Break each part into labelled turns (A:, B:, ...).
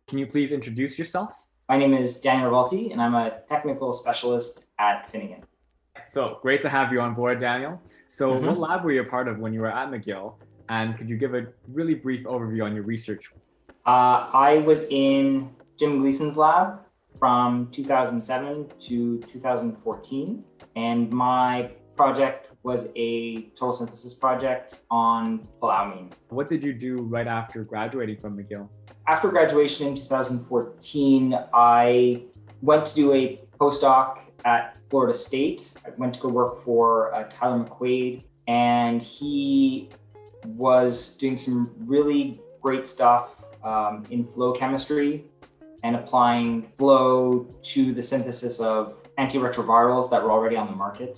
A: Can you please introduce yourself?
B: My name is Daniel Rivalti, and I'm a technical specialist at Finnegan.
A: So great to have you on board, Daniel. So what
B: Mhm.
A: lab were you a part of when you were at McGill? And could you give a really brief overview on your research?
B: I was in Jim Gleason's lab from 2007 to 2014, and my project was a total synthesis project on palaumine.
A: What did you do right after graduating from McGill?
B: After graduation in 2014, I went to do a postdoc at Florida State. I went to go work for Tyler McQuaid, and he was doing some really great stuff in flow chemistry and applying flow to the synthesis of antiretrovirals that were already on the market.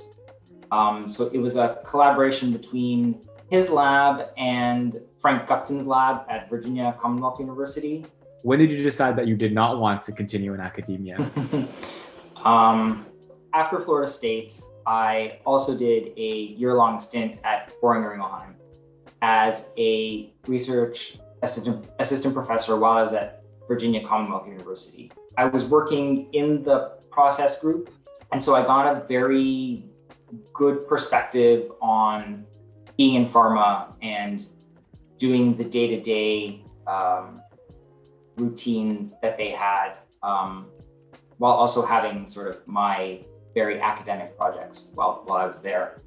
B: So it was a collaboration between his lab and Frank Gupton's lab at Virginia Commonwealth University.
A: When did you decide that you did not want to continue in academia?
B: After Florida State, I also did a year-long stint at Boehringer Ingelheim as a research assistant professor while I was at Virginia Commonwealth University. I was working in the process group, and so I got a very good perspective on being in pharma and doing the day-to-day routine that they had, while also having sort of my very academic projects while I was there.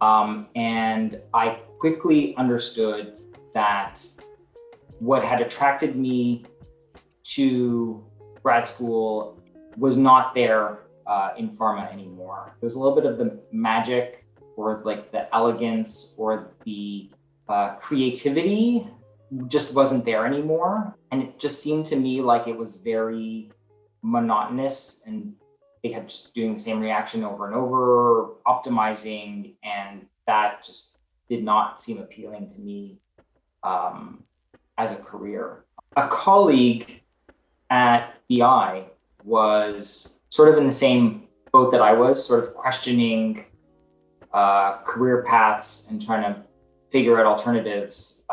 B: And I quickly understood that what had attracted me to grad school was not there in pharma anymore. There was a little bit of the magic or like the elegance or the creativity just wasn't there anymore. And it just seemed to me like it was very monotonous and they kept just doing the same reaction over and over, optimizing, and that just did not seem appealing to me as a career. A colleague at BI was sort of in the same boat that I was, sort of questioning career paths and trying to figure out alternatives,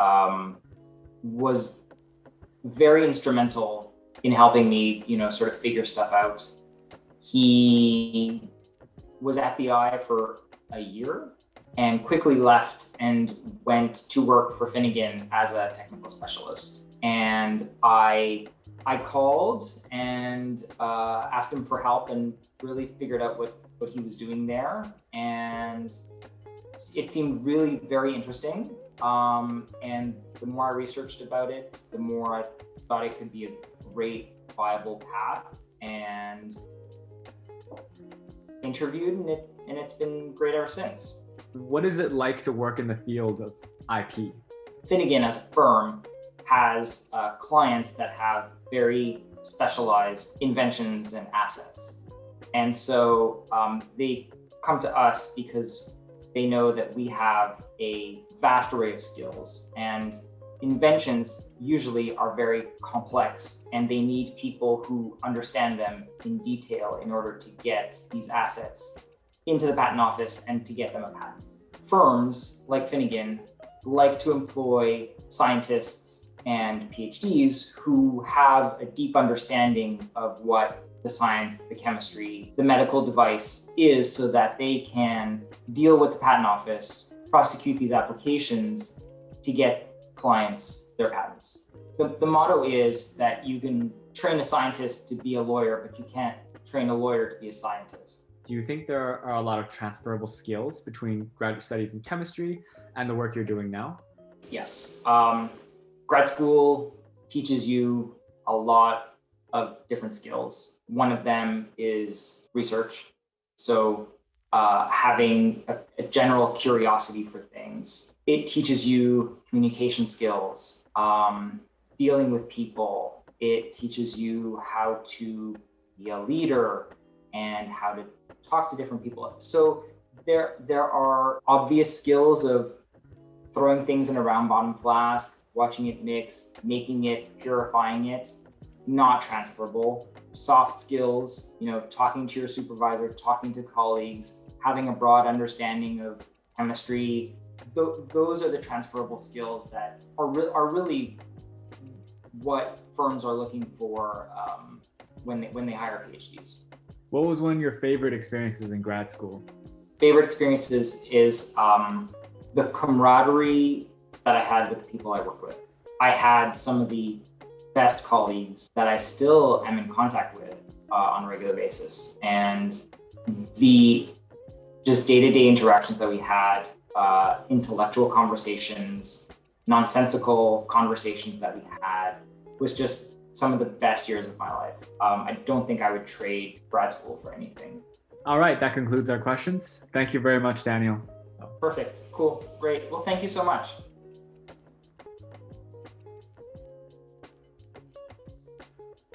B: was very instrumental in helping me, sort of figure stuff out. He was at BI for a year and quickly left and went to work for Finnegan as a technical specialist. And I called and asked him for help and really figured out what he was doing there. And it seemed really very interesting. And the more I researched about it, the more I thought it could be a great, viable path, and interviewed, and it's been great ever since.
A: What is it like to work in the field of IP?
B: Finnegan as a firm has clients that have very specialized inventions and assets. And so they come to us because they know that we have a vast array of skills, and inventions usually are very complex and they need people who understand them in detail in order to get these assets into the patent office and to get them a patent. Firms like Finnegan like to employ scientists and PhDs who have a deep understanding of what the science, the chemistry, the medical device is, so that they can deal with the patent office, prosecute these applications to get clients their patents. The motto is that you can train a scientist to be a lawyer, but you can't train a lawyer to be a scientist.
A: Do you think there are a lot of transferable skills between graduate studies in chemistry and the work you're doing now?
B: Yes. Grad school teaches you a lot of different skills. One of them is research. So having a general curiosity for things. It teaches you communication skills, dealing with people. It teaches you how to be a leader and how to talk to different people. So there are obvious skills of throwing things in a round bottom flask, watching it mix, making it, purifying it, not transferable. Soft skills, talking to your supervisor, talking to colleagues, having a broad understanding of chemistry. Those are the transferable skills that are really what firms are looking for when they hire PhDs.
A: What was one of your favorite experiences in grad school?
B: Favorite experiences is the camaraderie that I had with the people I work with. I had some of the best colleagues that I still am in contact with on a regular basis. And the just day-to-day interactions that we had, intellectual conversations, nonsensical conversations that we had, was just some of the best years of my life. I don't think I would trade grad school for anything.
A: All right, that concludes our questions. Thank you very much, Daniel.
B: Perfect. Cool. Great. Well, thank you so much.